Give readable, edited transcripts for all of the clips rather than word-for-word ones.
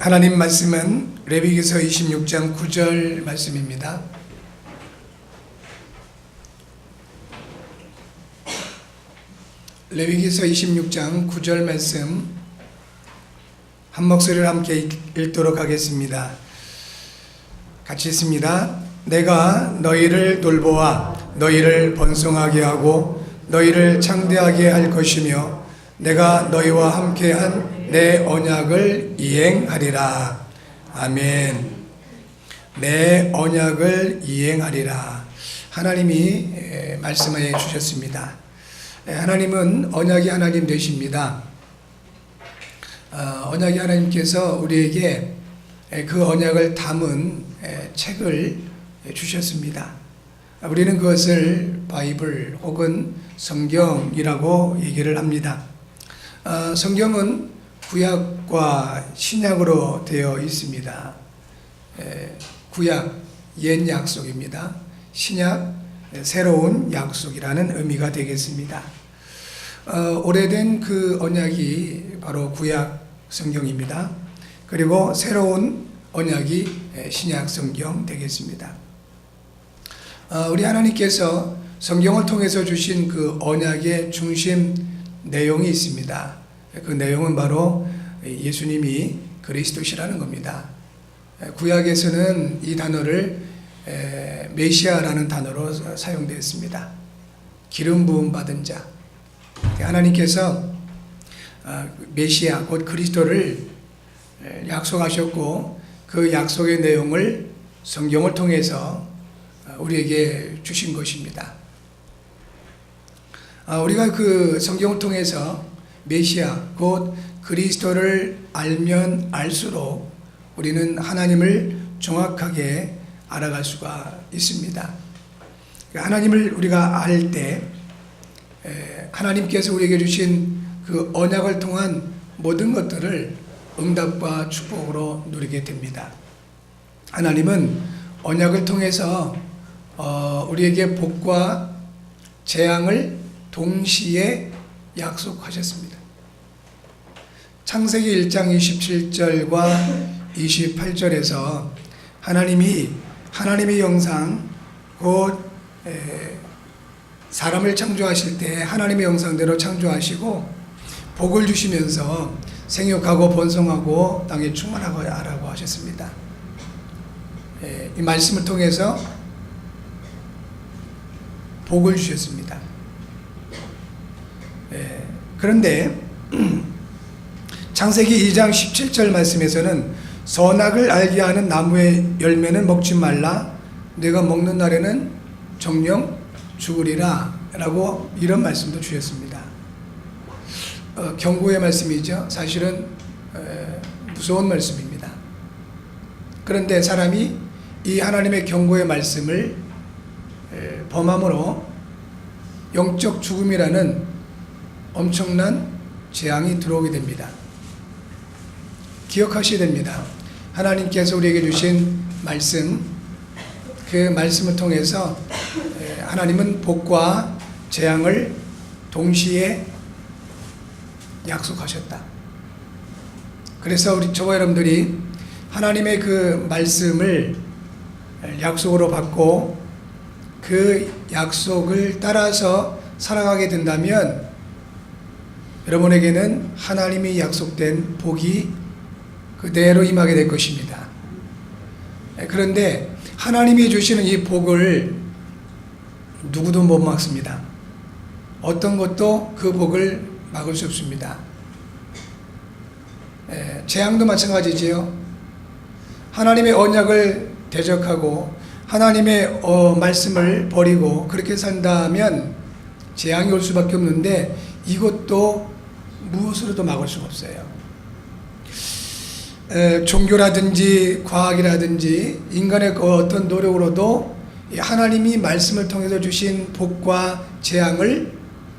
하나님 말씀은 레위기서 26장 9절 말씀입니다. 레위기서 26장 9절 말씀 한 목소리로 함께 읽도록 하겠습니다. 같이 읽습니다. 내가 너희를 돌보아 너희를 번성하게 하고 너희를 창대하게 할 것이며 내가 너희와 함께한 내 언약을 이행하리라. 아멘. 내 언약을 이행하리라. 하나님이 말씀해 주셨습니다. 하나님은 언약의 하나님 되십니다. 언약의 하나님께서 우리에게 그 언약을 담은 책을 주셨습니다. 우리는 그것을 바이블 혹은 성경이라고 얘기를 합니다. 성경은 구약과 신약으로 되어 있습니다. 구약, 옛 약속입니다. 신약, 새로운 약속이라는 의미가 되겠습니다. 오래된 그 언약이 바로 구약 성경입니다. 그리고 새로운 언약이 신약 성경 되겠습니다. 우리 하나님께서 성경을 통해서 주신 그 언약의 중심 내용이 있습니다. 그 내용은 바로 예수님이 그리스도시라는 겁니다. 구약에서는 이 단어를 메시아라는 단어로 사용되었습니다. 기름 부음 받은 자. 하나님께서 메시아 곧 그리스도를 약속하셨고 그 약속의 내용을 성경을 통해서 우리에게 주신 것입니다. 우리가 그 성경을 통해서 메시아 곧 그리스도를 알면 알수록 우리는 하나님을 정확하게 알아갈 수가 있습니다. 하나님을 우리가 알 때 하나님께서 우리에게 주신 그 언약을 통한 모든 것들을 응답과 축복으로 누리게 됩니다. 하나님은 언약을 통해서 우리에게 복과 재앙을 동시에 약속하셨습니다. 창세기 1장 27절과 28절에서 하나님이 하나님의 형상 곧 사람을 창조하실 때 하나님의 형상대로 창조하시고 복을 주시면서 생육하고 번성하고 땅에 충만하고 하라고 하셨습니다. 이 말씀을 통해서 복을 주셨습니다. 그런데 창세기 2장 17절 말씀에서는 선악을 알게 하는 나무의 열매는 먹지 말라. 내가 먹는 날에는 정령 죽으리라 라고 이런 말씀도 주셨습니다. 경고의 말씀이죠. 사실은 무서운 말씀입니다. 그런데 사람이 이 하나님의 경고의 말씀을 범함으로 영적 죽음이라는 엄청난 재앙이 들어오게 됩니다. 기억하셔야 됩니다. 하나님께서 우리에게 주신 말씀, 그 말씀을 통해서 하나님은 복과 재앙을 동시에 약속하셨다. 그래서 저와 여러분들이 하나님의 그 말씀을 약속으로 받고 그 약속을 따라서 살아가게 된다면 여러분에게는 하나님이 약속된 복이 그대로 임하게 될 것입니다. 그런데 하나님이 주시는 이 복을 누구도 못 막습니다. 어떤 것도 그 복을 막을 수 없습니다. 재앙도 마찬가지지요. 하나님의 언약을 대적하고 하나님의 말씀을 버리고 그렇게 산다면 재앙이 올 수밖에 없는데 이것도 무엇으로도 막을 수가 없어요. 종교라든지 과학이라든지 인간의 그 어떤 노력으로도 하나님이 말씀을 통해서 주신 복과 재앙을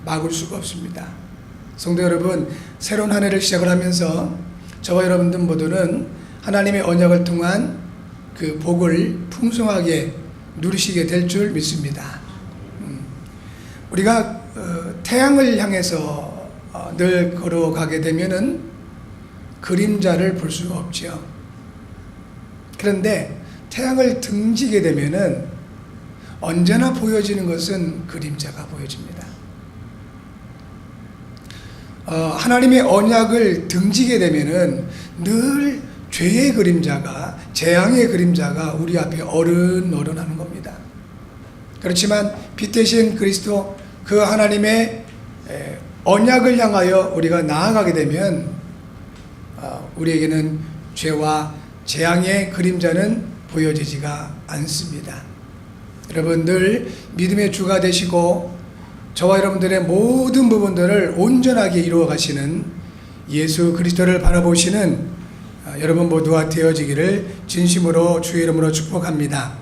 막을 수가 없습니다. 성도 여러분, 새로운 한 해를 시작을 하면서 저와 여러분들 모두는 하나님의 언약을 통한 그 복을 풍성하게 누리시게 될 줄 믿습니다. 우리가 태양을 향해서 늘 걸어가게 되면은 그림자를 볼 수가 없죠. 그런데 태양을 등지게 되면은 언제나 보여지는 것은 그림자가 보여집니다. 하나님의 언약을 등지게 되면은 늘 죄의 그림자가, 재앙의 그림자가 우리 앞에 어른어른하는 겁니다. 그렇지만 빛 대신 그리스도 그 하나님의 언약을 향하여 우리가 나아가게 되면 우리에게는 죄와 재앙의 그림자는 보여지지가 않습니다. 여러분 늘 믿음의 주가 되시고 저와 여러분들의 모든 부분들을 온전하게 이루어 가시는 예수 그리스도를 바라보시는 여러분 모두가 되어지기를 진심으로 주의 이름으로 축복합니다.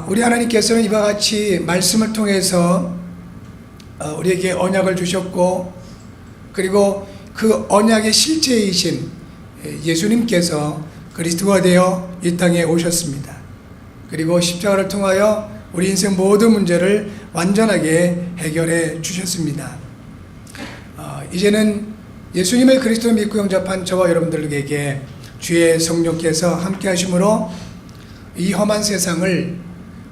우리 하나님께서는 이와 같이 말씀을 통해서 우리에게 언약을 주셨고, 그리고 그 언약의 실체이신 예수님께서 그리스도가 되어 이 땅에 오셨습니다. 그리고 십자가를 통하여 우리 인생 모든 문제를 완전하게 해결해 주셨습니다. 이제는 예수님의 그리스도를 믿고 영접한 저와 여러분들에게 주의 성령께서 함께 하심으로 이 험한 세상을,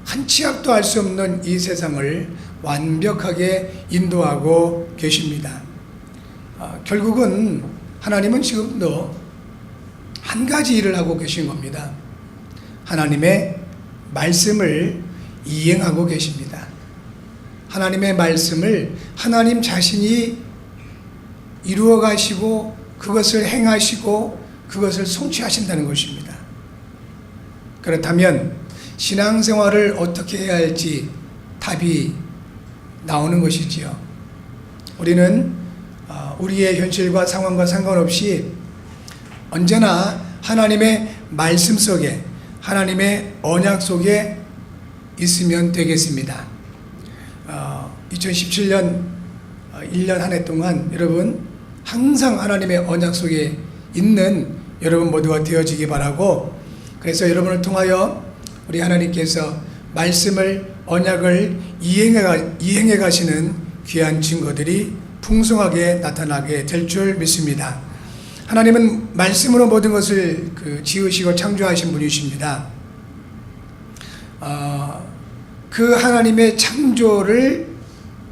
한 치 앞도 알 수 없는 이 세상을 완벽하게 인도하고 계십니다. 결국은 하나님은 지금도 한 가지 일을 하고 계신 겁니다. 하나님의 말씀을 이행하고 계십니다. 하나님의 말씀을 하나님 자신이 이루어 가시고 그것을 행하시고 그것을 성취하신다는 것입니다. 그렇다면 신앙생활을 어떻게 해야 할지 답이 나오는 것이지요. 우리는 우리의 현실과 상황과 상관없이 언제나 하나님의 말씀 속에, 하나님의 언약 속에 있으면 되겠습니다. 2017년 1년 한 해 동안 여러분 항상 하나님의 언약 속에 있는 여러분 모두가 되어지기 바라고, 그래서 여러분을 통하여 우리 하나님께서 말씀을, 언약을 이행해 가시는 귀한 증거들이 풍성하게 나타나게 될 줄 믿습니다. 하나님은 말씀으로 모든 것을 지으시고 창조하신 분이십니다. 그 하나님의 창조를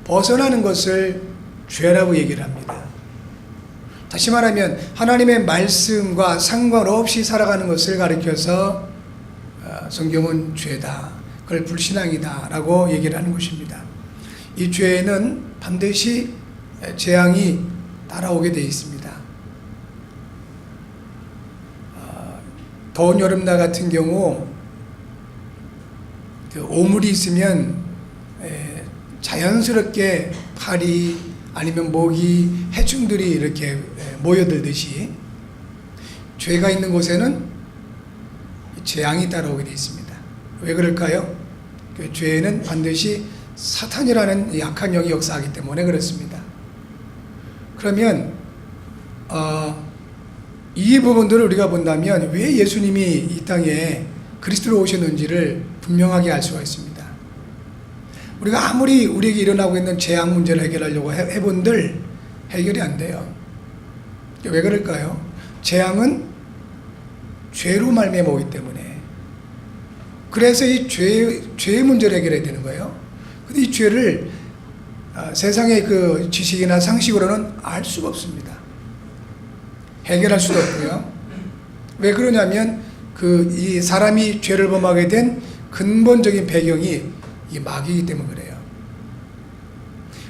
벗어나는 것을 죄라고 얘기를 합니다. 다시 말하면 하나님의 말씀과 상관없이 살아가는 것을 가리켜서 성경은 죄다, 그걸 불신앙이다 라고 얘기를 하는 것입니다. 이 죄에는 반드시 재앙이 따라오게 되어 있습니다. 더운 여름날 같은 경우 오물이 있으면 자연스럽게 파리 아니면 모기, 해충들이 이렇게 모여들듯이 죄가 있는 곳에는 재앙이 따라오게 되어 있습니다. 왜 그럴까요? 그 죄는 반드시 사탄이라는 약한 영이 역사하기 때문에 그렇습니다. 그러면 이 부분들을 우리가 본다면 왜 예수님이 이 땅에 그리스도로 오셨는지를 분명하게 알 수가 있습니다. 우리가 아무리 우리에게 일어나고 있는 재앙 문제를 해결하려고 해본들 해결이 안 돼요. 왜 그럴까요? 재앙은 죄로 말미암아 오기 때문에. 그래서 이 죄의 문제를 해결해야 되는 거예요. 근데 이 죄를 세상의 그 지식이나 상식으로는 알 수가 없습니다. 해결할 수도 없고요. 왜 그러냐면 이 사람이 죄를 범하게 된 근본적인 배경이 이 마귀이기 때문에 그래요.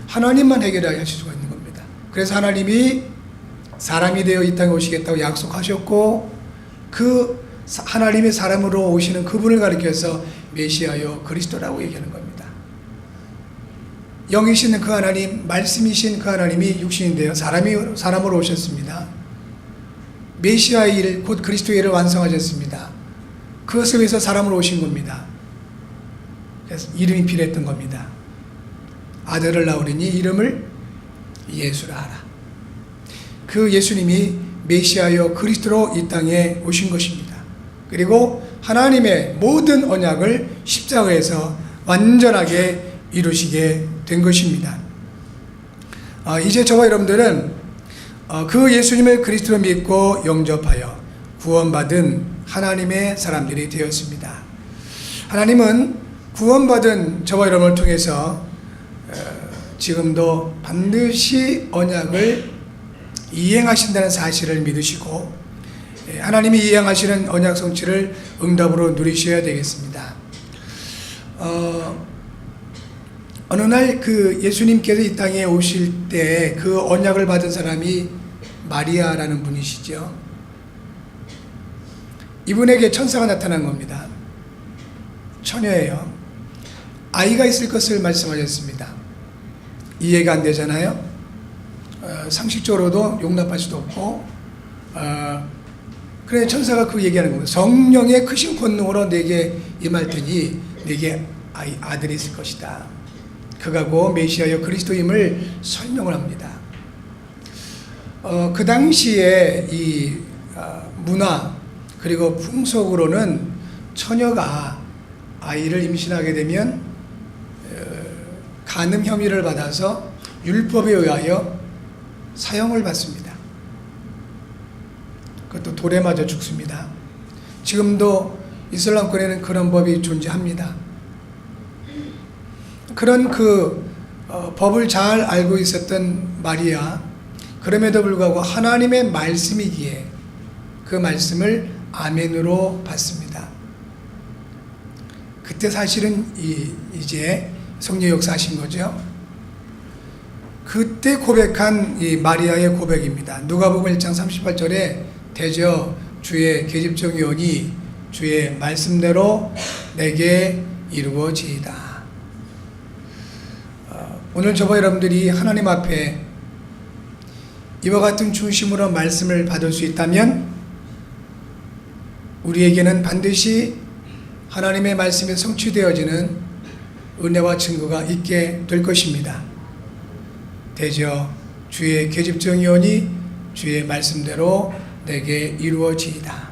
하나님만 해결하게 하실 수가 있는 겁니다. 그래서 하나님이 사람이 되어 이 땅에 오시겠다고 약속하셨고, 그 하나님의 사람으로 오시는 그분을 가리켜서 메시아여 그리스도라고 얘기하는 겁니다. 영이신 그 하나님, 말씀이신 그 하나님이 육신이 되어 사람으로 오셨습니다. 메시아의 일, 곧 그리스도의 일을 완성하셨습니다. 그것을 위해서 사람으로 오신 겁니다. 그래서 이름이 필요했던 겁니다. 아들을 낳으리니 이름을 예수라 하라. 그 예수님이 메시아여 그리스도로 이 땅에 오신 것입니다. 그리고 하나님의 모든 언약을 십자가에서 완전하게 이루시게 된 것입니다. 이제 저와 여러분들은 그 예수님을 그리스도로 믿고 영접하여 구원받은 하나님의 사람들이 되었습니다. 하나님은 구원받은 저와 여러분을 통해서 지금도 반드시 언약을 이행하신다는 사실을 믿으시고 하나님이 이행하시는 언약 성취를 응답으로 누리셔야 되겠습니다. 어느 날 그 예수님께서 이 땅에 오실 때 그 언약을 받은 사람이 마리아라는 분이시죠. 이분에게 천사가 나타난 겁니다. 처녀예요. 아이가 있을 것을 말씀하셨습니다. 이해가 안 되잖아요. 상식적으로도 용납할 수도 없고, 그래 천사가 그 얘기하는 겁니다. 성령의 크신 권능으로 내게 임할 테니 내게 아들이 있을 것이다. 그가 곧 메시아여 그리스도임을 설명을 합니다. 그 당시에 이 문화 그리고 풍속으로는 처녀가 아이를 임신하게 되면 간음 혐의를 받아서 율법에 의하여 사형을 받습니다. 그것도 돌에 맞아 죽습니다. 지금도 이슬람권에는 그런 법이 존재합니다. 그런 법을 잘 알고 있었던 마리아, 그럼에도 불구하고 하나님의 말씀이기에 그 말씀을 아멘으로 받습니다. 그때 사실은 이제 성령 역사하신 거죠. 그때 고백한 이 마리아의 고백입니다. 누가복음 1장 38절에 대저 주의 계집종이 오니 주의 말씀대로 내게 이루어지이다. 오늘 저와 여러분들이 하나님 앞에 이와 같은 중심으로 말씀을 받을 수 있다면 우리에게는 반드시 하나님의 말씀이 성취되어지는 은혜와 증거가 있게 될 것입니다. 대저 주의 계집종이 오니 주의 말씀대로 내게 이루어지이다.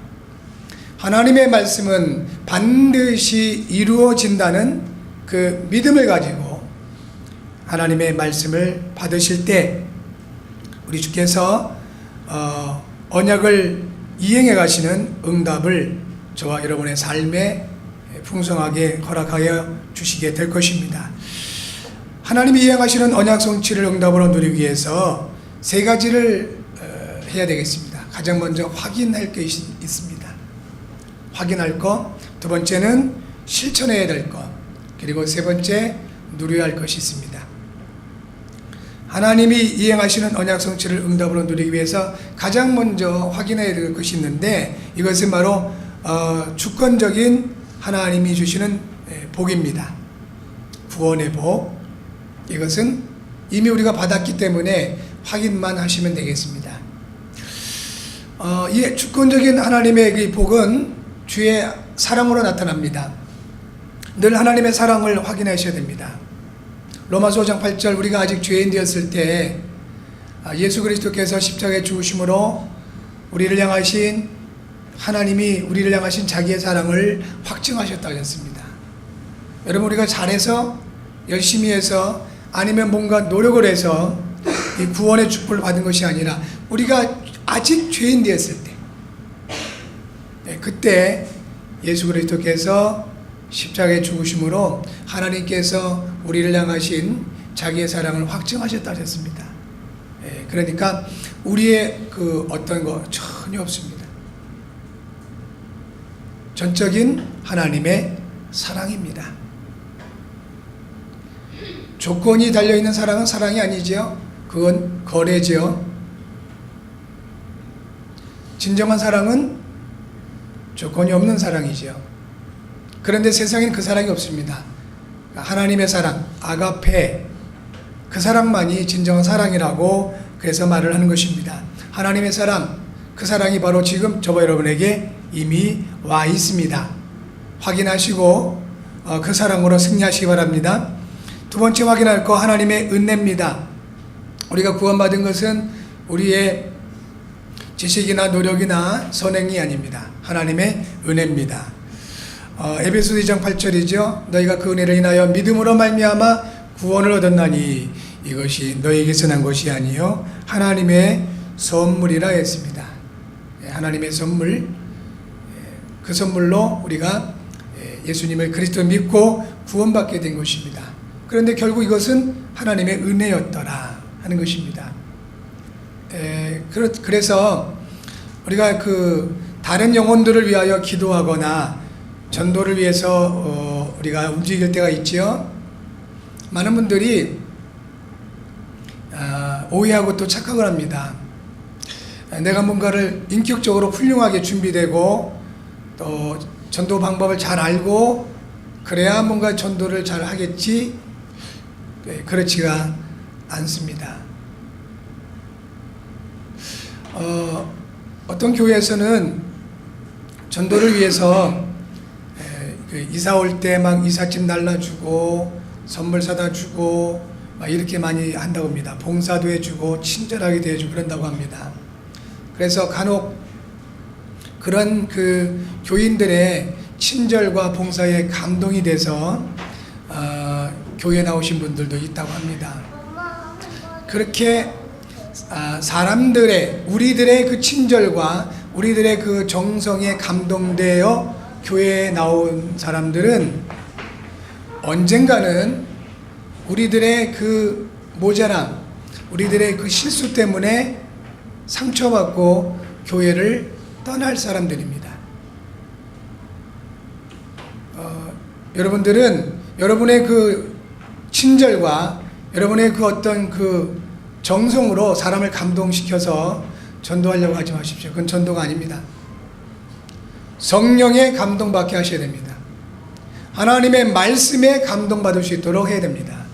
하나님의 말씀은 반드시 이루어진다는 그 믿음을 가지고 하나님의 말씀을 받으실 때 우리 주께서 언약을 이행해 가시는 응답을 저와 여러분의 삶에 풍성하게 허락하여 주시게 될 것입니다. 하나님이 이행하시는 언약 성취를 응답으로 누리기 위해서 세 가지를 해야 되겠습니다. 가장 먼저 확인할 것이 있습니다. 확인할 것, 두 번째는 실천해야 될 것, 그리고 세 번째 누려야 할 것이 있습니다. 하나님이 이행하시는 언약 성취를 응답으로 누리기 위해서 가장 먼저 확인해야 될 것이 있는데 이것은 바로 주권적인 하나님이 주시는 복입니다. 구원의 복. 이것은 이미 우리가 받았기 때문에 확인만 하시면 되겠습니다. 이 주권적인 하나님의 이 복은 주의 사랑으로 나타납니다. 늘 하나님의 사랑을 확인하셔야 됩니다. 로마서 5장 8절 우리가 아직 죄인 되었을 때 예수 그리스도께서 십자가에 죽으심으로 우리를 향하신 하나님이 우리를 향하신 자기의 사랑을 확증하셨다고 했습니다. 여러분 우리가 잘해서 열심히 해서 아니면 뭔가 노력을 해서 이 구원의 축복을 받은 것이 아니라 우리가 아직 죄인 되었을 때 그때 예수 그리스도께서 십자가에 죽으심으로 하나님께서 우리를 향하신 자기의 사랑을 확증하셨다 하셨습니다. 그러니까 우리의 그 어떤 거 전혀 없습니다. 전적인 하나님의 사랑입니다. 조건이 달려있는 사랑은 사랑이 아니지요. 그건 거래죠. 진정한 사랑은 조건이 없는 사랑이죠. 그런데 세상에는 그 사랑이 없습니다. 하나님의 사랑, 아가페, 그 사랑만이 진정한 사랑이라고 그래서 말을 하는 것입니다. 하나님의 사랑, 그 사랑이 바로 지금 저와 여러분에게 이미 와 있습니다. 확인하시고 그 사랑으로 승리하시기 바랍니다. 두 번째 확인할 거 하나님의 은혜입니다. 우리가 구원받은 것은 우리의 지식이나 노력이나 선행이 아닙니다. 하나님의 은혜입니다. 에베소서 2장 8절이죠. 너희가 그 은혜를 인하여 믿음으로 말미암아 구원을 얻었나니 이것이 너희에게서 난 것이 아니요 하나님의 선물이라 했습니다. 하나님의 선물, 그 선물로 우리가 예수님을 그리스도 믿고 구원받게 된 것입니다. 그런데 결국 이것은 하나님의 은혜였더라 하는 것입니다. 그래서 우리가 다른 영혼들을 위하여 기도하거나 전도를 위해서 우리가 움직일 때가 있지요. 많은 분들이 오해하고 또 착각을 합니다. 내가 뭔가를 인격적으로 훌륭하게 준비되고 또 전도 방법을 잘 알고 그래야 뭔가 전도를 잘 하겠지. 그렇지가 않습니다. 어떤 교회에서는 전도를 위해서 이사 올 때 막 이삿짐 날라주고 선물 사다 주고 막 이렇게 많이 한다고 합니다. 봉사도 해주고 친절하게 해주고 그런다고 합니다. 그래서 간혹 그런 교인들의 친절과 봉사에 감동이 돼서 교회에 나오신 분들도 있다고 합니다. 그렇게 우리들의 그 친절과 우리들의 그 정성에 감동되어 교회에 나온 사람들은 언젠가는 우리들의 그 모자람, 우리들의 그 실수 때문에 상처받고 교회를 떠날 사람들입니다. 여러분들은 여러분의 그 친절과 여러분의 그 어떤 그 정성으로 사람을 감동시켜서 전도하려고 하지 마십시오. 그건 전도가 아닙니다. 성령에 감동받게 하셔야 됩니다. 하나님의 말씀에 감동받을 수 있도록 해야 됩니다.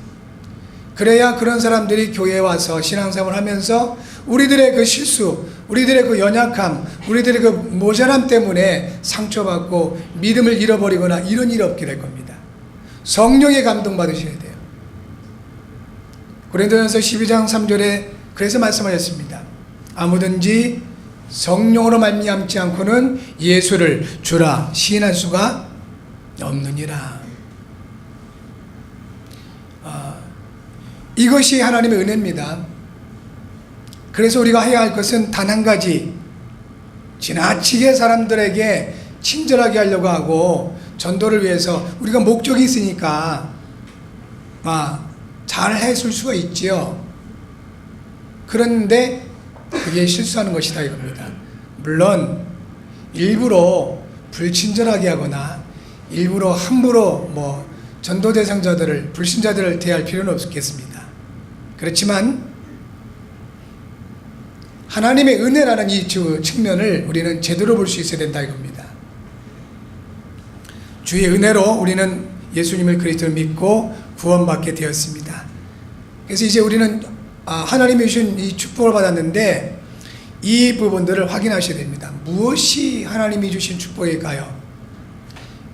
그래야 그런 사람들이 교회에 와서 신앙생활을 하면서 우리들의 그 실수, 우리들의 그 연약함, 우리들의 그 모자람 때문에 상처받고 믿음을 잃어버리거나 이런 일이 없게 될 겁니다. 성령에 감동받으셔야 돼요. 고린도전서 12장 3절에 그래서 말씀하셨습니다. 아무든지 성령으로 말미암지 않고는 예수를 주라 시인할 수가 없느니라. 이것이 하나님의 은혜입니다. 그래서 우리가 해야 할 것은 단 한 가지, 지나치게 사람들에게 친절하게 하려고 하고 전도를 위해서 우리가 목적이 있으니까 잘 해줄 수가 있지요. 그런데 그게 실수하는 것이다 이겁니다. 물론 일부러 불친절하게 하거나 일부러 함부로 전도 대상자들을, 불신자들을 대할 필요는 없겠습니다. 그렇지만 하나님의 은혜라는 이 측면을 우리는 제대로 볼 수 있어야 된다 이겁니다. 주의 은혜로 우리는 예수님을 그리스도를 믿고 구원받게 되었습니다. 그래서 이제 우리는 하나님이 주신 이 축복을 받았는데 이 부분들을 확인하셔야 됩니다. 무엇이 하나님이 주신 축복일까요?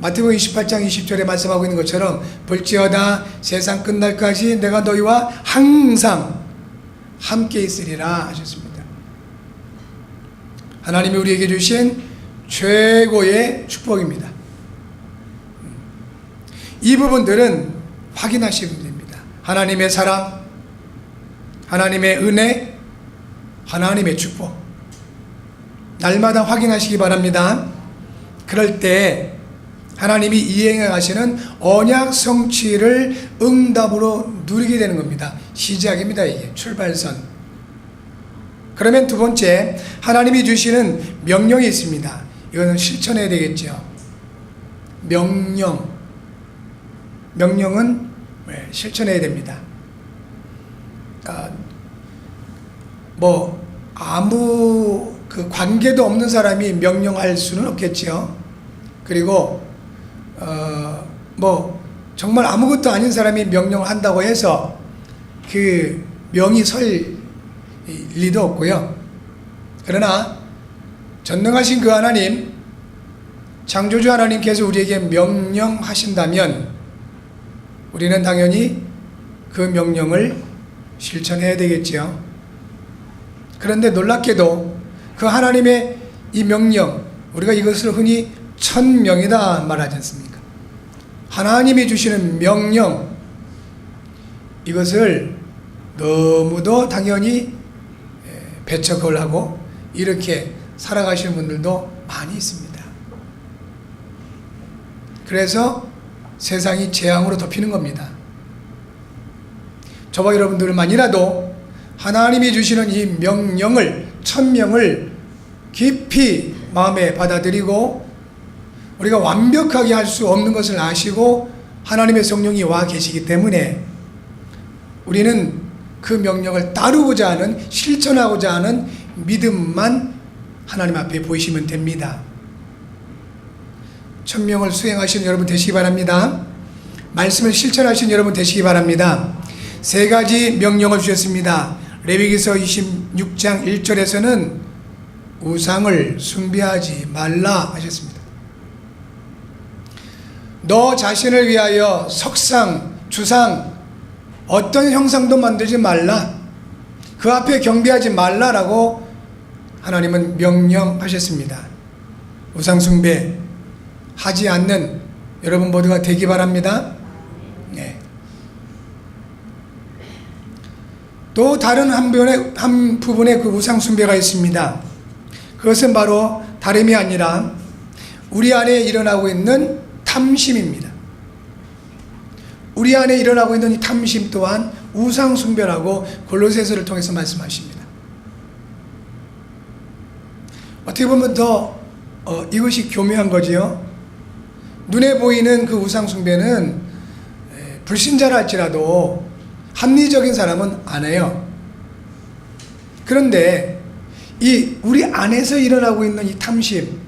마태복음 28장 20절에 말씀하고 있는 것처럼 볼지어다 세상 끝날까지 내가 너희와 항상 함께 있으리라 하셨습니다. 하나님이 우리에게 주신 최고의 축복입니다. 이 부분들은 확인하시면 됩니다. 하나님의 사랑, 하나님의 은혜, 하나님의 축복. 날마다 확인하시기 바랍니다. 그럴 때 하나님이 이행해 가시는 언약 성취를 응답으로 누리게 되는 겁니다. 시작입니다. 이게 출발선. 그러면 두 번째, 하나님이 주시는 명령이 있습니다. 이거는 실천해야 되겠죠. 명령은 실천해야 됩니다. 아무 관계도 없는 사람이 명령할 수는 없겠죠. 그리고 정말 아무것도 아닌 사람이 명령을 한다고 해서 그 명이 설 리도 없고요. 그러나 전능하신 그 하나님, 창조주 하나님께서 우리에게 명령하신다면 우리는 당연히 그 명령을 실천해야 되겠지요. 그런데 놀랍게도 그 하나님의 이 명령, 우리가 이것을 흔히 천명이다 말하지 않습니까? 하나님이 주시는 명령, 이것을 너무도 당연히 배척을 하고 이렇게 살아가시는 분들도 많이 있습니다. 그래서 세상이 재앙으로 덮이는 겁니다. 저와 여러분들만이라도 하나님이 주시는 이 명령을, 천명을 깊이 마음에 받아들이고 우리가 완벽하게 할 수 없는 것을 아시고 하나님의 성령이 와 계시기 때문에 우리는 그 명령을 따르고자 하는, 실천하고자 하는 믿음만 하나님 앞에 보이시면 됩니다. 천명을 수행하시는 여러분 되시기 바랍니다. 말씀을 실천하시는 여러분 되시기 바랍니다. 세 가지 명령을 주셨습니다. 레위기서 26장 1절에서는 우상을 숭배하지 말라 하셨습니다. 너 자신을 위하여 석상, 주상, 어떤 형상도 만들지 말라, 그 앞에 경배하지 말라라고 하나님은 명령하셨습니다. 우상 숭배 하지 않는 여러분 모두가 되기 바랍니다. 네. 또 다른 한 부분의 그 우상 숭배가 있습니다. 그것은 바로 다름이 아니라 우리 안에 일어나고 있는 탐심입니다. 우리 안에 일어나고 있는 이 탐심 또한 우상 숭배라고 골로새서를 통해서 말씀하십니다. 어떻게 보면 더 이것이 교묘한 거지요. 눈에 보이는 그 우상 숭배는 불신자라 할지라도 합리적인 사람은 안 해요. 그런데 이 우리 안에서 일어나고 있는 이 탐심,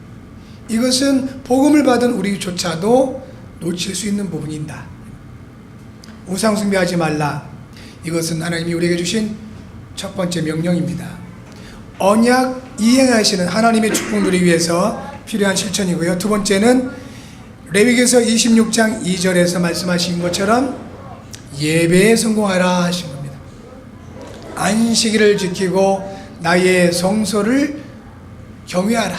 이것은 복음을 받은 우리조차도 놓칠 수 있는 부분이다. 우상 숭배하지 말라. 이것은 하나님이 우리에게 주신 첫 번째 명령입니다. 언약 이행하시는 하나님의 축복 누리기 위해서 필요한 실천이고요. 두 번째는 레위기서 26장 2절에서 말씀하신 것처럼 예배에 성공하라 하신 겁니다. 안식일을 지키고 나의 성소를 경외하라.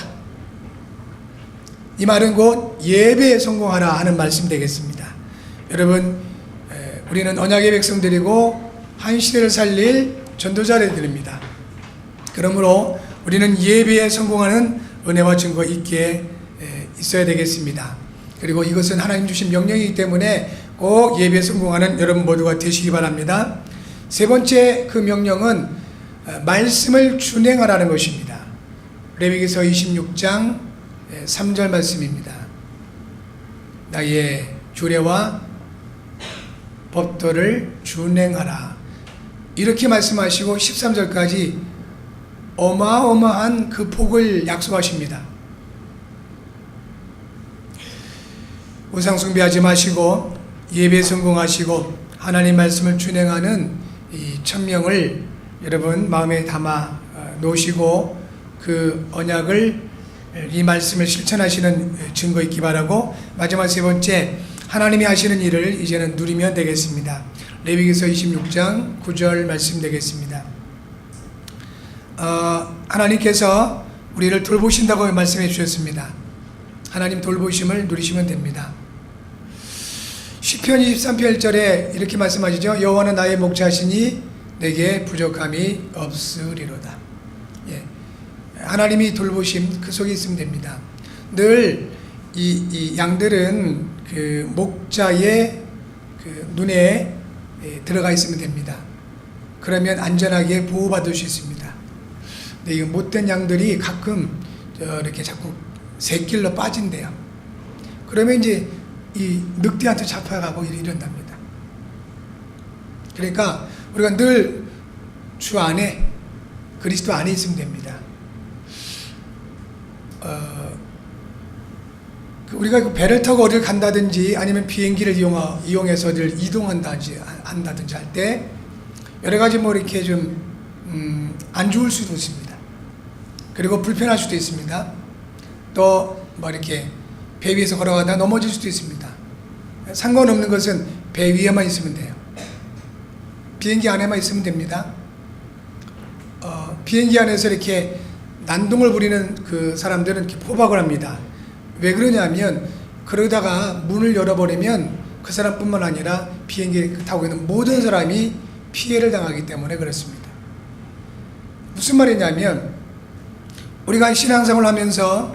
이 말은 곧 예배에 성공하라 하는 말씀 되겠습니다. 여러분, 우리는 언약의 백성들이고 한 시대를 살릴 전도자들입니다. 그러므로 우리는 예배에 성공하는 은혜와 증거 있게 있어야 되겠습니다. 그리고 이것은 하나님 주신 명령이기 때문에 꼭 예배에 성공하는 여러분 모두가 되시기 바랍니다. 세 번째 그 명령은 말씀을 준행하라는 것입니다. 레위기서 26장 3절 말씀입니다. 나의 규례와 법도를 준행하라. 이렇게 말씀하시고 13절까지 어마어마한 그 복을 약속하십니다. 우상 숭배하지 마시고 예배에 성공하시고 하나님 말씀을 준행하는 이 천명을 여러분 마음에 담아 놓으시고 그 언약을, 이 말씀을 실천하시는 증거 있기 바라고, 마지막 세 번째, 하나님이 하시는 일을 이제는 누리면 되겠습니다. 레위기서 26장 9절 말씀 되겠습니다. 하나님께서 우리를 돌보신다고 말씀해 주셨습니다. 하나님 돌보심을 누리시면 됩니다. 시편 23편 1절에 이렇게 말씀하시죠. 여호와는 나의 목자시니 내게 부족함이 없으리로다. 예. 하나님이 돌보심 그 속에 있으면 됩니다. 늘 이 양들은 그 목자의 그 눈에 들어가 있으면 됩니다. 그러면 안전하게 보호받을 수 있습니다. 근데 이 못된 양들이 가끔 이렇게 자꾸 새길로 빠진대요. 그러면 이제 이 늑대한테 잡혀가고 이런답니다. 그러니까 우리가 늘 주 안에, 그리스도 안에 있으면 됩니다. 우리가 그 배를 타고 어딜 간다든지 아니면 비행기를 이용해서 어딜 이동한다든지 할 때 여러 가지 뭐 이렇게 좀 안 좋을 수도 있습니다. 그리고 불편할 수도 있습니다. 또 뭐 이렇게 배 위에서 걸어가다 넘어질 수도 있습니다. 상관없는 것은 배 위에만 있으면 돼요. 비행기 안에만 있으면 됩니다. 비행기 안에서 이렇게 난동을 부리는 그 사람들은 이렇게 포박을 합니다. 왜 그러냐면 그러다가 문을 열어버리면 그 사람뿐만 아니라 비행기 타고 있는 모든 사람이 피해를 당하기 때문에 그렇습니다. 무슨 말이냐면 우리가 신앙생활을 하면서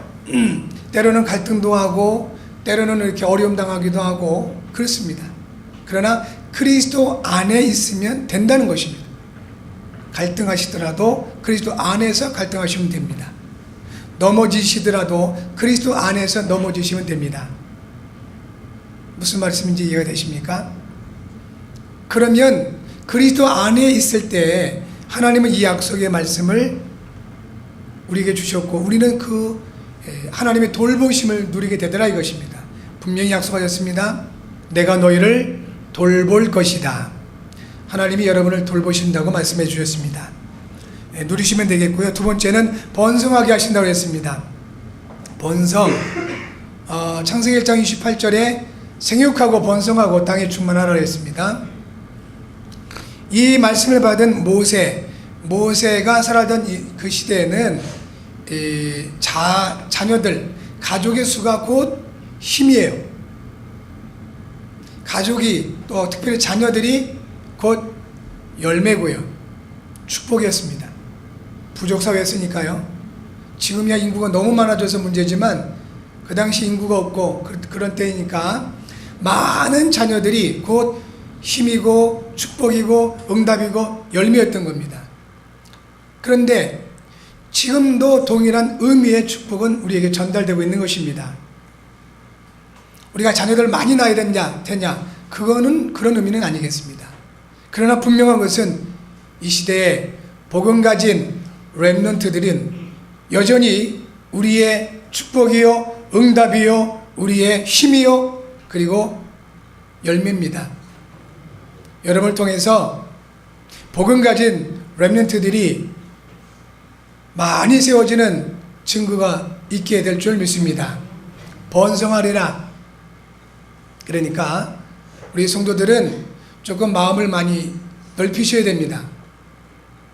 때로는 갈등도 하고 때로는 이렇게 어려움 당하기도 하고 그렇습니다. 그러나 그리스도 안에 있으면 된다는 것입니다. 갈등하시더라도 그리스도 안에서 갈등하시면 됩니다. 넘어지시더라도 그리스도 안에서 넘어지시면 됩니다. 무슨 말씀인지 이해가 되십니까? 그러면 그리스도 안에 있을 때 하나님은 이 약속의 말씀을 우리에게 주셨고 우리는 그 하나님의 돌보심을 누리게 되더라 이것입니다. 분명히 약속하셨습니다. 내가 너희를 돌볼 것이다. 하나님이 여러분을 돌보신다고 말씀해 주셨습니다. 누리시면 되겠고요. 두 번째는 번성하게 하신다고 했습니다. 번성, 창세기 1장 28절에 생육하고 번성하고 땅에 충만하라고 했습니다. 이 말씀을 받은 모세가 살아던 그 시대에는 자녀들, 가족의 수가 곧 힘이에요. 가족이 또 특별히 자녀들이 곧 열매고요. 축복이었습니다. 부족사회였으니까요. 지금이야 인구가 너무 많아져서 문제지만 그 당시 인구가 없고 그런 때이니까 많은 자녀들이 곧 힘이고 축복이고 응답이고 열매였던 겁니다. 그런데 지금도 동일한 의미의 축복은 우리에게 전달되고 있는 것입니다. 우리가 자녀들 많이 낳아야 되냐? 그거는 그런 의미는 아니겠습니다. 그러나 분명한 것은 이 시대에 복음 가진 렘넌트들은 여전히 우리의 축복이요, 응답이요, 우리의 힘이요, 그리고 열매입니다. 여러분을 통해서 복음 가진 렘넌트들이 많이 세워지는 증거가 있게 될 줄 믿습니다. 번성하리라. 그러니까 우리 성도들은 조금 마음을 많이 넓히셔야 됩니다.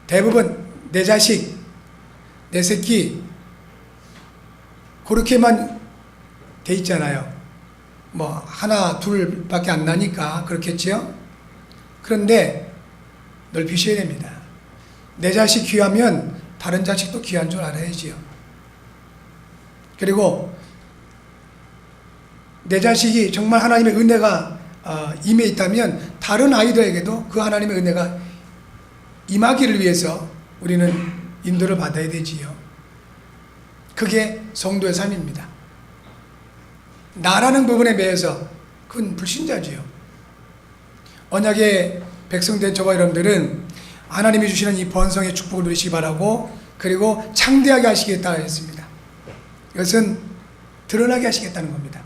대부분 내 자식, 내 새끼 그렇게만 돼 있잖아요. 뭐 하나 둘밖에 안 나니까 그렇겠지요. 그런데 넓히셔야 됩니다. 내 자식 귀하면 다른 자식도 귀한 줄 알아야지요. 그리고 내 자식이 정말 하나님의 은혜가 임해 있다면 다른 아이들에게도 그 하나님의 은혜가 임하기를 위해서 우리는 인도를 받아야 되지요. 그게 성도의 삶입니다. 나라는 부분에 매여서 그건 불신자지요. 언약의 백성된 저와 여러분들은 하나님이 주시는 이 번성의 축복을 누리시기 바라고 그리고 창대하게 하시겠다 했습니다. 이것은 드러나게 하시겠다는 겁니다.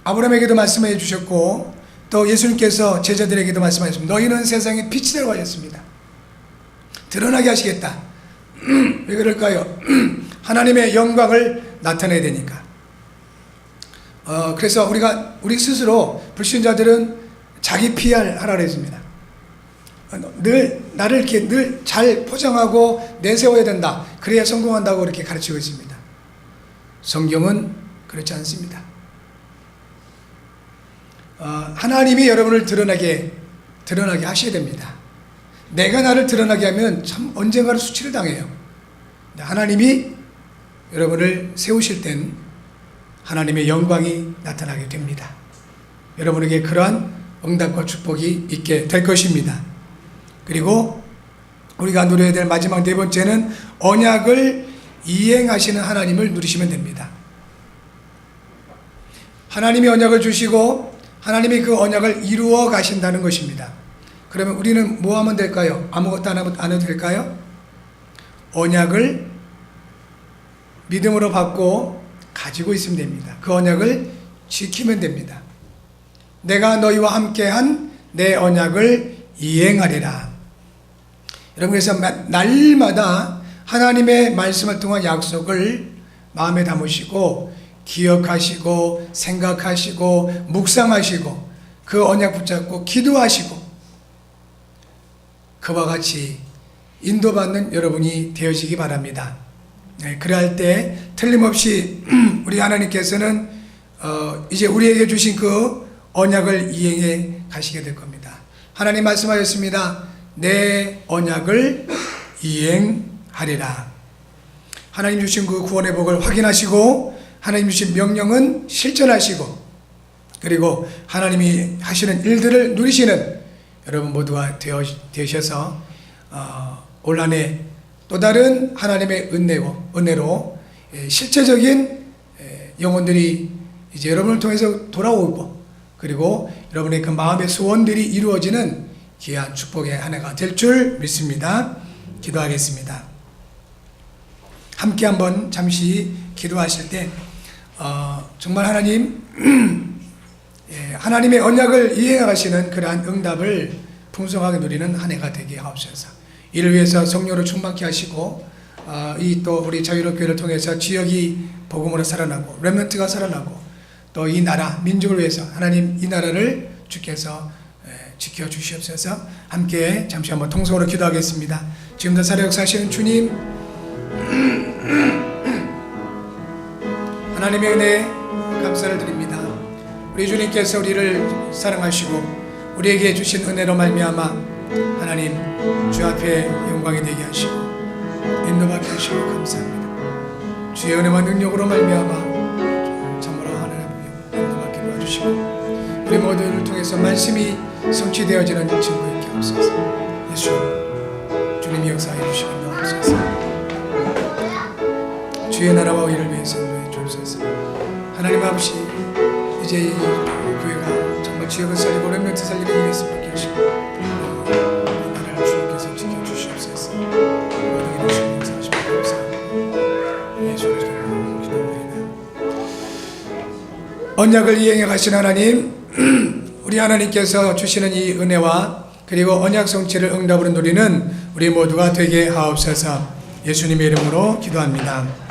아브라함에게도 말씀해 주셨고 또 예수님께서 제자들에게도 말씀하셨습니다. 너희는 세상의 빛이 되라고 하셨습니다. 드러나게 하시겠다. 왜 그럴까요? 하나님의 영광을 나타내야 되니까. 그래서 우리 스스로 불신자들은 자기 PR 하라 그랬습니다. 나를 이렇게 늘 잘 포장하고 내세워야 된다. 그래야 성공한다고 이렇게 가르치고 있습니다. 성경은 그렇지 않습니다. 하나님이 여러분을 드러나게 하셔야 됩니다. 내가 나를 드러나게 하면 참 언젠가는 수치를 당해요. 하나님이 여러분을 세우실 땐 하나님의 영광이 나타나게 됩니다. 여러분에게 그러한 응답과 축복이 있게 될 것입니다. 그리고 우리가 누려야 될 마지막 네 번째는 언약을 이행하시는 하나님을 누리시면 됩니다. 하나님이 언약을 주시고 하나님이 그 언약을 이루어 가신다는 것입니다. 그러면 우리는 뭐 하면 될까요? 아무것도 안 해도 될까요? 언약을 믿음으로 받고 가지고 있으면 됩니다. 그 언약을 지키면 됩니다. 내가 너희와 함께한 내 언약을 이행하리라. 여러분, 그래서 날마다 하나님의 말씀을 통한 약속을 마음에 담으시고 기억하시고 생각하시고 묵상하시고 그 언약 붙잡고 기도하시고 그와 같이 인도받는 여러분이 되어지기 바랍니다. 그럴 때 틀림없이 우리 하나님께서는 이제 우리에게 주신 그 언약을 이행해 가시게 될 겁니다. 하나님 말씀하셨습니다. 내 언약을 이행하리라. 하나님 주신 그 구원의 복을 확인하시고 하나님 주신 명령은 실천하시고 그리고 하나님이 하시는 일들을 누리시는 여러분 모두가 되셔서 올 한 해 또 다른 하나님의 은혜로 실제적인 영혼들이 이제 여러분을 통해서 돌아오고 그리고 여러분의 그 마음의 소원들이 이루어지는 귀한 축복의 한 해가 될 줄 믿습니다. 기도하겠습니다. 함께 한번 잠시 기도하실 때 정말 하나님 하나님의 언약을 이행하시는 그러한 응답을 풍성하게 누리는 한 해가 되게 하옵소서. 이를 위해서 성령으로 충만케 하시고 이 또 우리 자유롭교회를 통해서 지역이 복음으로 살아나고 렘넌트가 살아나고 또 이 나라 민족을 위해서 하나님 이 나라를 주께서 지켜주시옵소서. 함께 잠시 한번 통성으로 기도하겠습니다. 지금도 살아 역사하시는 주님 하나님의 은혜 감사를 드립니다. 우리 주님께서 우리를 사랑하시고 우리에게 주신 은혜로 말미암아 하나님 주 앞에 영광이 되게 하시고 인도받게 하시고 감사합니다. 주의 은혜와 능력으로 말미암아 참으로 하나님 인도받게 도와주시고 우리 모두를 통해서 말씀이 성취되어지는 증거 있게 하옵소서. 예수 주님이 역사해 주시고 인도하옵소서. 주의 나라와 의를 위해서 인도해 주옵소서. 하나님 아버지 이제 이 교회가 정말 지역을 살리고 렘넌트 살리는 일이 있으면 있게 하시고 이 나라를 주님께서 지켜주시옵소서. 모든 일을 주님 역사하시고 감사합니다. 예수 그리스도로 기도합니다. 언약을 이행해 가신 하나님 우리 하나님께서 주시는 이 은혜와 그리고 언약 성취를 응답으로 누리는 우리 모두가 되게 하옵소서. 예수님의 이름으로 기도합니다.